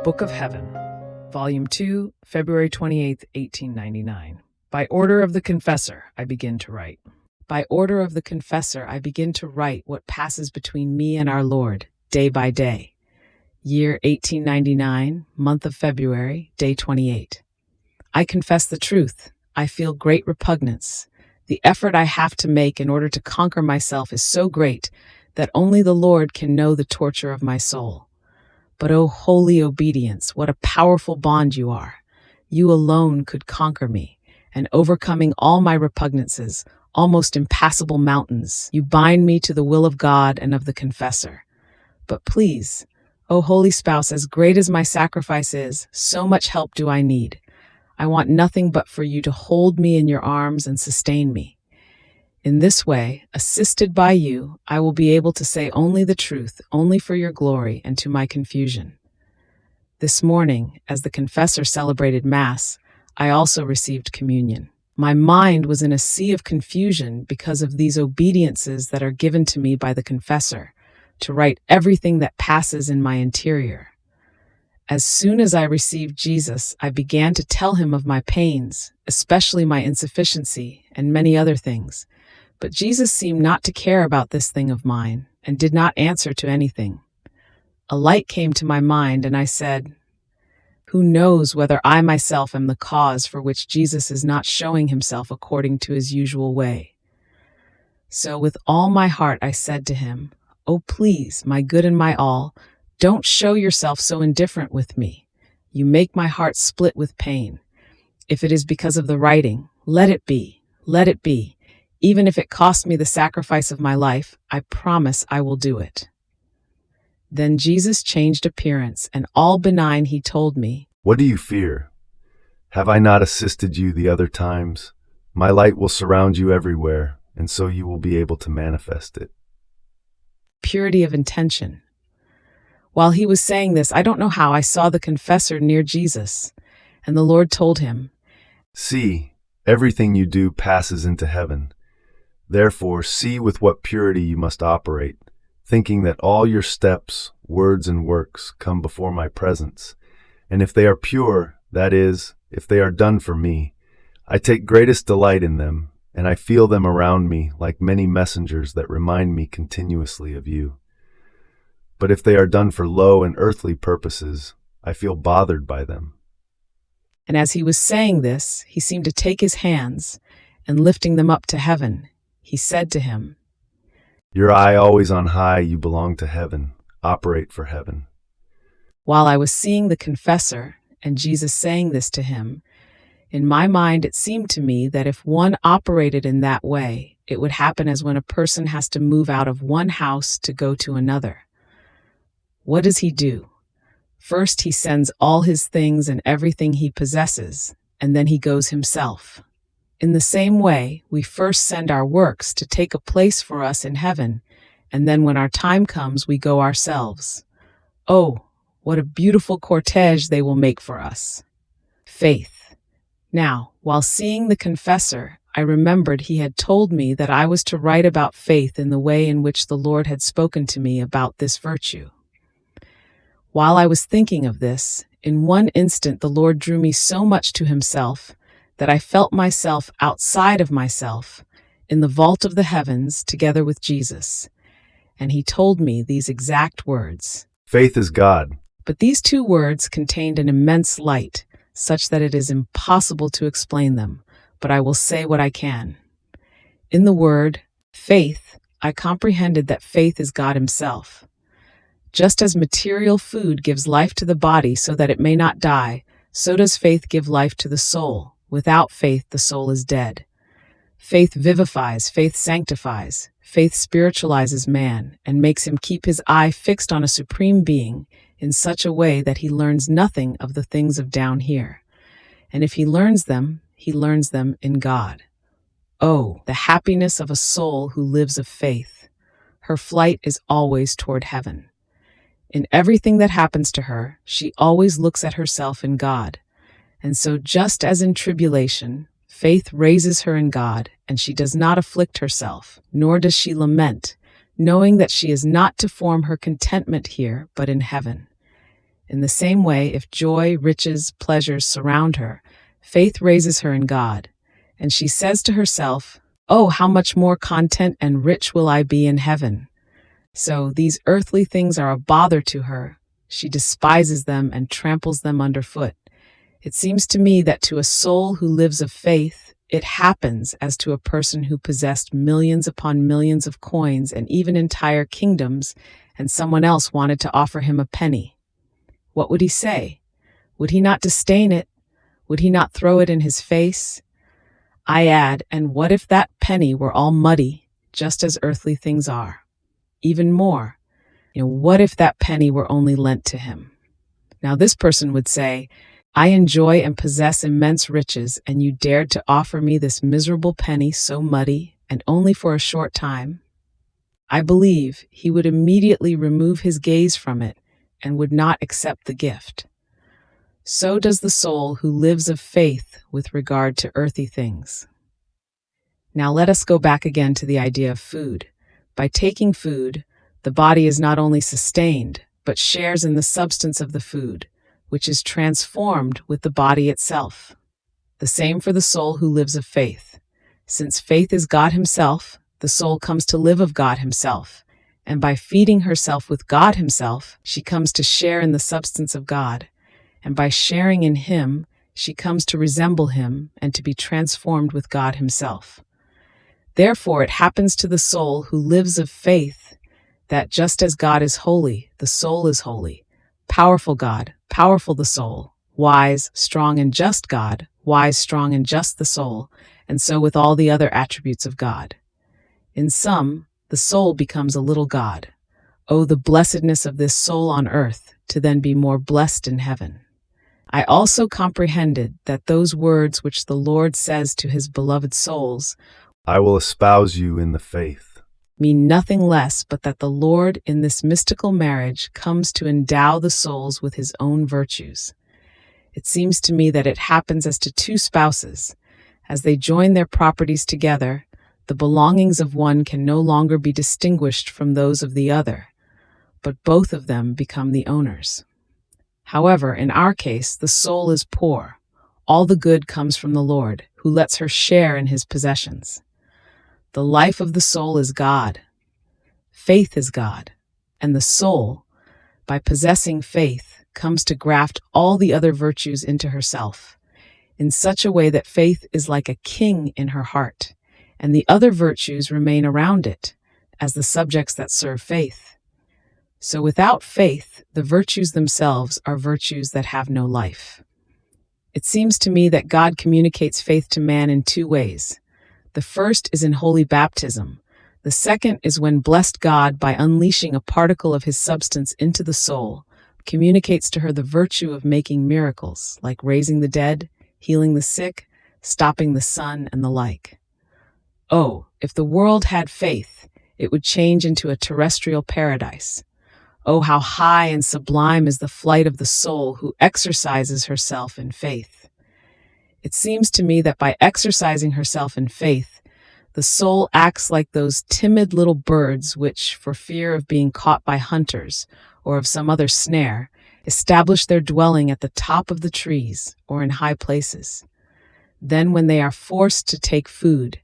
Book of Heaven, Volume 2, February 28, 1899. By order of the confessor, I begin to write. By order of the confessor, I begin to write what passes between me and our Lord, day by day. Year 1899, month of February, day 28. I confess the truth. I feel great repugnance. The effort I have to make in order to conquer myself is so great that only the Lord can know the torture of my soul. But oh, holy obedience, what a powerful bond you are. You alone could conquer me, and overcoming all my repugnances, almost impassable mountains, you bind me to the will of God and of the confessor. But please, O holy spouse, as great as my sacrifice is, so much help do I need. I want nothing but for you to hold me in your arms and sustain me. In this way, assisted by you, I will be able to say only the truth, only for your glory and to my confusion. This morning, as the confessor celebrated Mass, I also received communion. My mind was in a sea of confusion because of these obediences that are given to me by the confessor, to write everything that passes in my interior. As soon as I received Jesus, I began to tell him of my pains, especially my insufficiency, and many other things. But Jesus seemed not to care about this thing of mine, and did not answer to anything. A light came to my mind, and I said, "Who knows whether I myself am the cause for which Jesus is not showing himself according to his usual way?" So with all my heart I said to him, "Oh, please, my good and my all, don't show yourself so indifferent with me. You make my heart split with pain. If it is because of the writing, let it be, let it be. Even if it costs me the sacrifice of my life, I promise I will do it." Then Jesus changed appearance, and all benign he told me, "What do you fear? Have I not assisted you the other times? My light will surround you everywhere, and so you will be able to manifest it." Purity of intention. While he was saying this, I don't know how, I saw the confessor near Jesus, and the Lord told him, "See, everything you do passes into heaven. Therefore, see with what purity you must operate, thinking that all your steps, words, and works come before my presence. And if they are pure, that is, if they are done for me, I take greatest delight in them, and I feel them around me like many messengers that remind me continuously of you. But if they are done for low and earthly purposes, I feel bothered by them." And as he was saying this, he seemed to take his hands, and lifting them up to heaven, he said to him, "Your eye always on high, you belong to heaven. Operate for heaven." While I was seeing the confessor, and Jesus saying this to him, in my mind it seemed to me that if one operated in that way, it would happen as when a person has to move out of one house to go to another. What does he do? First, he sends all his things and everything he possesses, and then he goes himself. In the same way, we first send our works to take a place for us in heaven, and then when our time comes, we go ourselves. Oh, what a beautiful cortege they will make for us. Faith. Now, while seeing the confessor, I remembered he had told me that I was to write about faith in the way in which the Lord had spoken to me about this virtue. While I was thinking of this, in one instant the Lord drew me so much to himself that I felt myself outside of myself, in the vault of the heavens, together with Jesus. And he told me these exact words. "Faith is God." But these two words contained an immense light, such that it is impossible to explain them, but I will say what I can. In the word, faith, I comprehended that faith is God himself. Just as material food gives life to the body so that it may not die, so does faith give life to the soul. Without faith, the soul is dead. Faith vivifies, faith sanctifies, faith spiritualizes man and makes him keep his eye fixed on a supreme being in such a way that he learns nothing of the things of down here. And if he learns them in God. Oh, the happiness of a soul who lives of faith. Her flight is always toward heaven. In everything that happens to her, she always looks at herself in God. And so just as in tribulation, faith raises her in God, and she does not afflict herself, nor does she lament, knowing that she is not to form her contentment here, but in heaven. In the same way, if joy, riches, pleasures surround her, faith raises her in God, and she says to herself, "Oh, how much more content and rich will I be in heaven." So these earthly things are a bother to her. She despises them and tramples them underfoot. It seems to me that to a soul who lives of faith, it happens as to a person who possessed millions upon millions of coins and even entire kingdoms, and someone else wanted to offer him a penny. What would he say? Would he not disdain it? Would he not throw it in his face? I add, and what if that penny were all muddy, just as earthly things are? Even more, what if that penny were only lent to him? Now this person would say, I enjoy and possess immense riches, and you dared to offer me this miserable penny so muddy, and only for a short time? I believe he would immediately remove his gaze from it and would not accept the gift. So does the soul who lives of faith with regard to earthy things. Now let us go back again to the idea of food. By taking food, the body is not only sustained, but shares in the substance of the food, which is transformed with the body itself. The same for the soul who lives of faith. Since faith is God Himself, the soul comes to live of God Himself, and by feeding herself with God Himself, she comes to share in the substance of God, and by sharing in Him, she comes to resemble Him and to be transformed with God Himself. Therefore, it happens to the soul who lives of faith that just as God is holy, the soul is holy. Powerful God, powerful the soul. Wise, strong, and just God, wise, strong, and just the soul, and so with all the other attributes of God. In sum, the soul becomes a little God. Oh, the blessedness of this soul on earth, to then be more blessed in heaven. I also comprehended that those words which the Lord says to His beloved souls, I will espouse you in the faith, mean nothing less but that the Lord in this mystical marriage comes to endow the souls with His own virtues. It seems to me that it happens as to two spouses. As they join their properties together, the belongings of one can no longer be distinguished from those of the other, but both of them become the owners. However, in our case, the soul is poor. All the good comes from the Lord, who lets her share in His possessions. The life of the soul is God. Faith is God. And the soul, by possessing faith, comes to graft all the other virtues into herself, in such a way that faith is like a king in her heart, and the other virtues remain around it, as the subjects that serve faith. So without faith, the virtues themselves are virtues that have no life. It seems to me that God communicates faith to man in two ways. The first is in holy baptism. The second is when blessed God, by unleashing a particle of His substance into the soul, communicates to her the virtue of making miracles, like raising the dead, healing the sick, stopping the sun, and the like. Oh, if the world had faith, it would change into a terrestrial paradise. Oh, how high and sublime is the flight of the soul who exercises herself in faith. It seems to me that by exercising herself in faith, the soul acts like those timid little birds which, for fear of being caught by hunters or of some other snare, establish their dwelling at the top of the trees or in high places. Then, when they are forced to take food,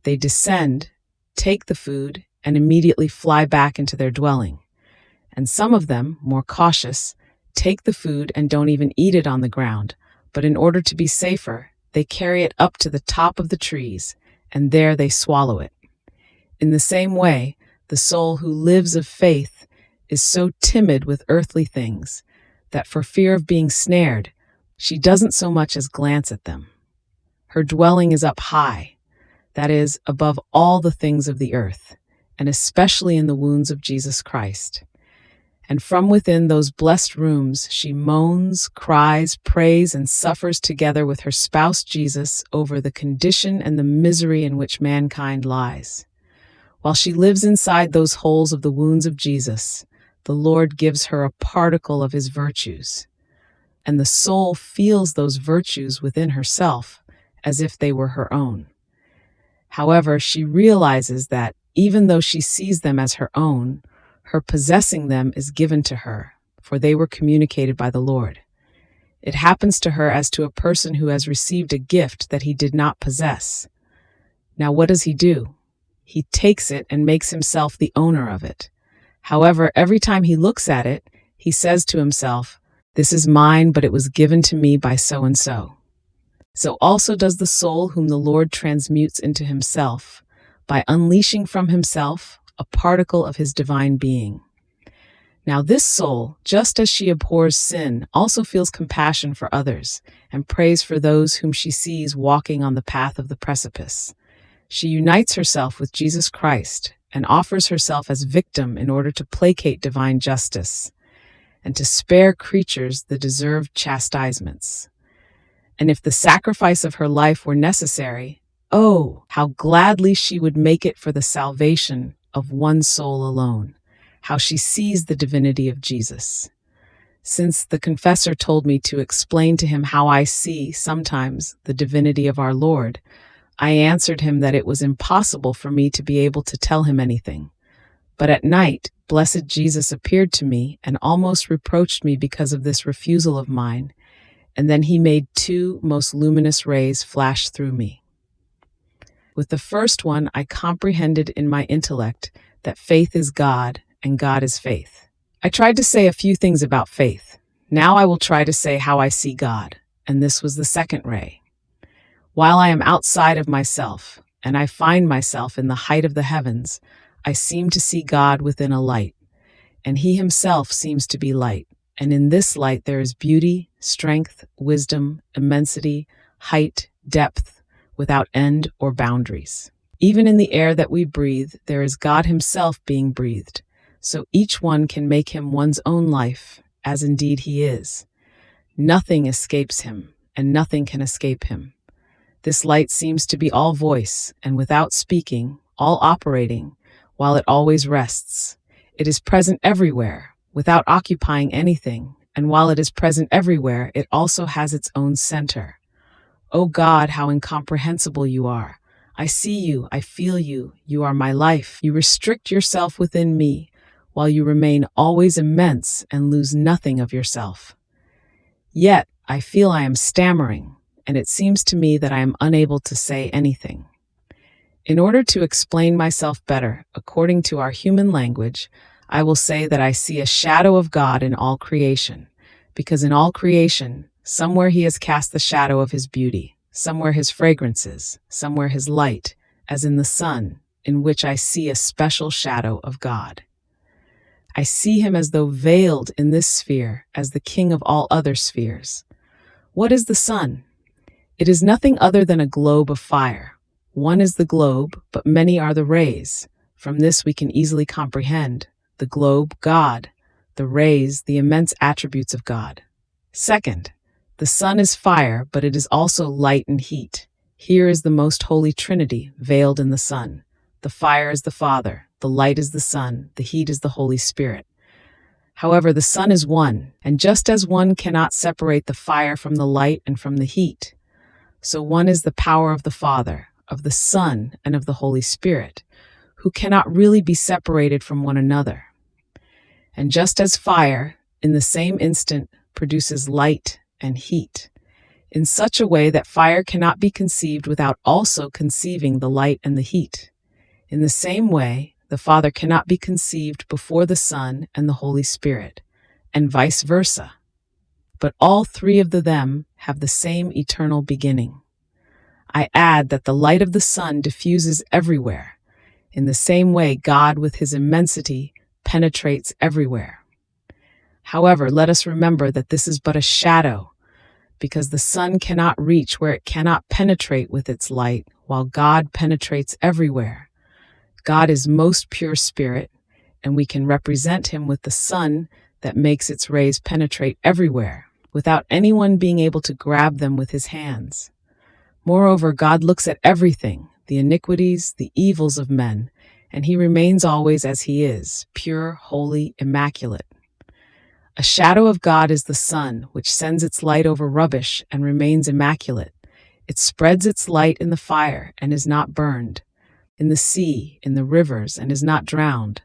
they descend, take the food, and immediately fly back into their dwelling. And some of them, more cautious, take the food and don't even eat it on the ground, but in order to be safer, they carry it up to the top of the trees, and there they swallow it. In the same way, the soul who lives of faith is so timid with earthly things that for fear of being snared, she doesn't so much as glance at them. Her dwelling is up high, that is, above all the things of the earth, and especially in the wounds of Jesus Christ. And from within those blessed rooms she moans, cries, prays, and suffers together with her spouse Jesus over the condition and the misery in which mankind lies. While she lives inside those holes of the wounds of Jesus, the Lord gives her a particle of His virtues, and the soul feels those virtues within herself as if they were her own. However, she realizes that, even though she sees them as her own, her possessing them is given to her, for they were communicated by the Lord. It happens to her as to a person who has received a gift that he did not possess. Now what does he do? He takes it and makes himself the owner of it. However, every time he looks at it, he says to himself, "This is mine, but it was given to me by so and so." So also does the soul whom the Lord transmutes into himself, by unleashing from himself a particle of his divine being. Now this soul, just as she abhors sin, also feels compassion for others, and prays for those whom she sees walking on the path of the precipice. She unites herself with Jesus Christ, and offers herself as victim in order to placate divine justice, and to spare creatures the deserved chastisements. And if the sacrifice of her life were necessary, oh, how gladly she would make it for the salvation of one soul alone, how she sees the divinity of Jesus. Since the confessor told me to explain to him how I see, sometimes, the divinity of our Lord, I answered him that it was impossible for me to be able to tell him anything. But at night, blessed Jesus appeared to me and almost reproached me because of this refusal of mine, and then he made two most luminous rays flash through me. With the first one, I comprehended in my intellect that faith is God and God is faith. I tried to say a few things about faith. Now I will try to say how I see God, and this was the second ray. While I am outside of myself, and I find myself in the height of the heavens, I seem to see God within a light, and he himself seems to be light. And in this light there is beauty, strength, wisdom, immensity, height, depth, without end or boundaries. Even in the air that we breathe, there is God himself being breathed, so each one can make him one's own life, as indeed he is. Nothing escapes him, and nothing can escape him. This light seems to be all voice, and without speaking, all operating, while it always rests. It is present everywhere, without occupying anything, and while it is present everywhere, it also has its own center. O God, how incomprehensible you are! I see you, I feel you, you are my life. You restrict yourself within me, while you remain always immense and lose nothing of yourself. Yet, I feel I am stammering, and it seems to me that I am unable to say anything. In order to explain myself better, according to our human language, I will say that I see a shadow of God in all creation, because in all creation, somewhere he has cast the shadow of his beauty, somewhere his fragrances, somewhere his light, as in the sun, in which I see a special shadow of God. I see him as though veiled in this sphere as the king of all other spheres. What is the sun? It is nothing other than a globe of fire. One is the globe, but many are the rays. From this we can easily comprehend the globe, God, the rays, the immense attributes of God. Second, the sun is fire, but it is also light and heat. Here is the most holy Trinity veiled in the sun. The fire is the Father, the light is the Son, the heat is the Holy Spirit. However, the sun is one, and just as one cannot separate the fire from the light and from the heat, so one is the power of the Father, of the Son, and of the Holy Spirit, who cannot really be separated from one another. And just as fire, in the same instant, produces light and heat, in such a way that fire cannot be conceived without also conceiving the light and the heat, in the same way, the Father cannot be conceived before the Son and the Holy Spirit, and vice versa. But all three of them have the same eternal beginning. I add that the light of the sun diffuses everywhere. In the same way, God, with his immensity, penetrates everywhere. However, let us remember that this is but a shadow, because the sun cannot reach where it cannot penetrate with its light, while God penetrates everywhere. God is most pure spirit, and we can represent him with the sun that makes its rays penetrate everywhere, without anyone being able to grab them with his hands. Moreover, God looks at everything, the iniquities, the evils of men, and he remains always as he is, pure, holy, immaculate. A shadow of God is the sun, which sends its light over rubbish and remains immaculate. It spreads its light in the fire and is not burned, in the sea, in the rivers, and is not drowned.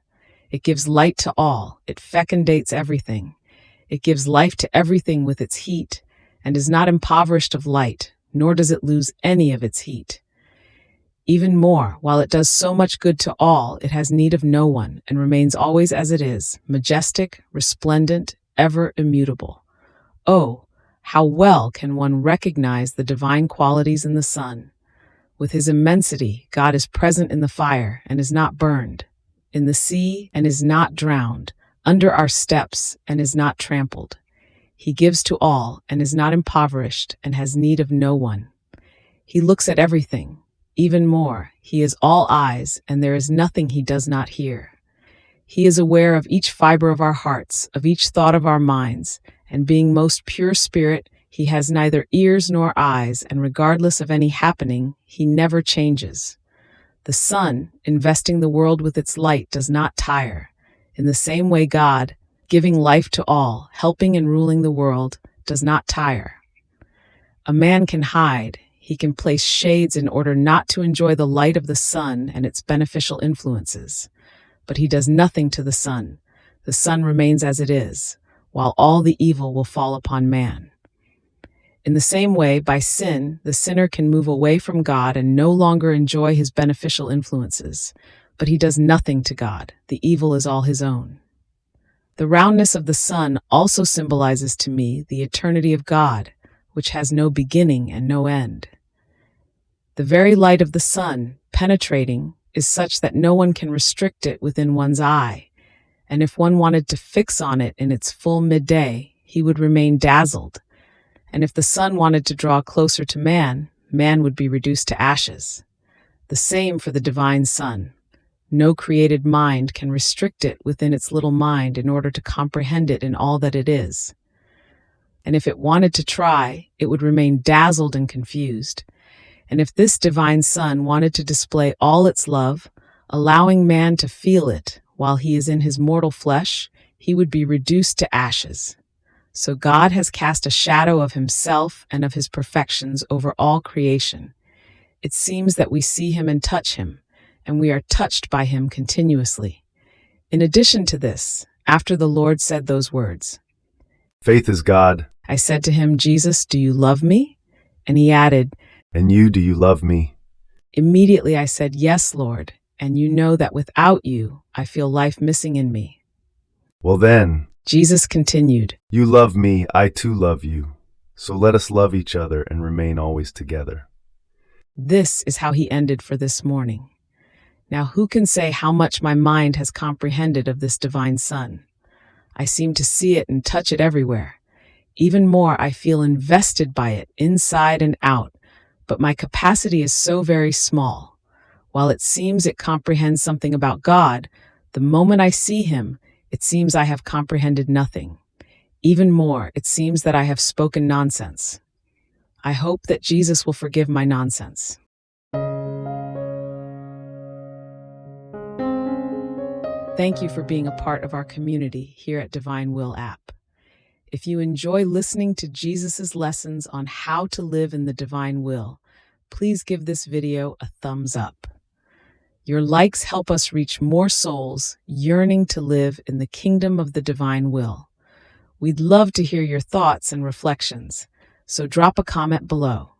It gives light to all. It fecundates everything. It gives life to everything with its heat, and is not impoverished of light, nor does it lose any of its heat. Even more, while it does so much good to all, it has need of no one, and remains always as it is, majestic, resplendent, ever immutable. Oh, how well can one recognize the divine qualities in the sun! With his immensity, God is present in the fire and is not burned, in the sea and is not drowned, under our steps and is not trampled. He gives to all and is not impoverished and has need of no one. He looks at everything. Even more, he is all eyes, and there is nothing he does not hear. He is aware of each fiber of our hearts, of each thought of our minds, and being most pure spirit, he has neither ears nor eyes, and regardless of any happening, he never changes. The sun, investing the world with its light, does not tire. In the same way, God, giving life to all, helping and ruling the world, does not tire. A man can hide. He can place shades in order not to enjoy the light of the sun and its beneficial influences. But he does nothing to the sun. The sun remains as it is, while all the evil will fall upon man. In the same way, by sin, the sinner can move away from God and no longer enjoy his beneficial influences. But he does nothing to God. The evil is all his own. The roundness of the sun also symbolizes to me the eternity of God, which has no beginning and no end. The very light of the sun, penetrating, is such that no one can restrict it within one's eye, and if one wanted to fix on it in its full midday, he would remain dazzled, and if the sun wanted to draw closer to man, man would be reduced to ashes. The same for the divine sun. No created mind can restrict it within its little mind in order to comprehend it in all that it is. And if it wanted to try, it would remain dazzled and confused. And if this divine sun wanted to display all its love, allowing man to feel it while he is in his mortal flesh, he would be reduced to ashes. So God has cast a shadow of himself and of his perfections over all creation. It seems that we see him and touch him, and we are touched by him continuously. In addition to this, after the Lord said those words, "Faith is God." I said to him, "Jesus, do you love me?" And he added, "And you, do you love me?" Immediately I said, "Yes, Lord, and you know that without you, I feel life missing in me." "Well then," Jesus continued, "you love me, I too love you. So let us love each other and remain always together." This is how he ended for this morning. Now who can say how much my mind has comprehended of this divine sun? I seem to see it and touch it everywhere. Even more, I feel invested by it, inside and out, but my capacity is so very small. While it seems it comprehends something about God, the moment I see him, it seems I have comprehended nothing. Even more, it seems that I have spoken nonsense. I hope that Jesus will forgive my nonsense. Thank you for being a part of our community here at Divine Will app. If you enjoy listening to Jesus' lessons on how to live in the divine will, please give this video a thumbs up. Your likes help us reach more souls yearning to live in the kingdom of the divine will. We'd love to hear your thoughts and reflections, so drop a comment below.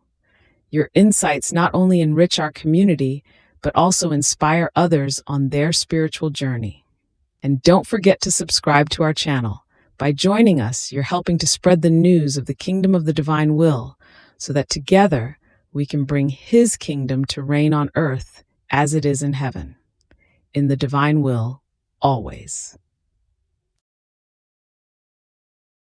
Your insights not only enrich our community, but also inspire others on their spiritual journey. And don't forget to subscribe to our channel. By joining us, you're helping to spread the news of the kingdom of the divine will, so that together we can bring his kingdom to reign on earth as it is in heaven. In the divine will, always.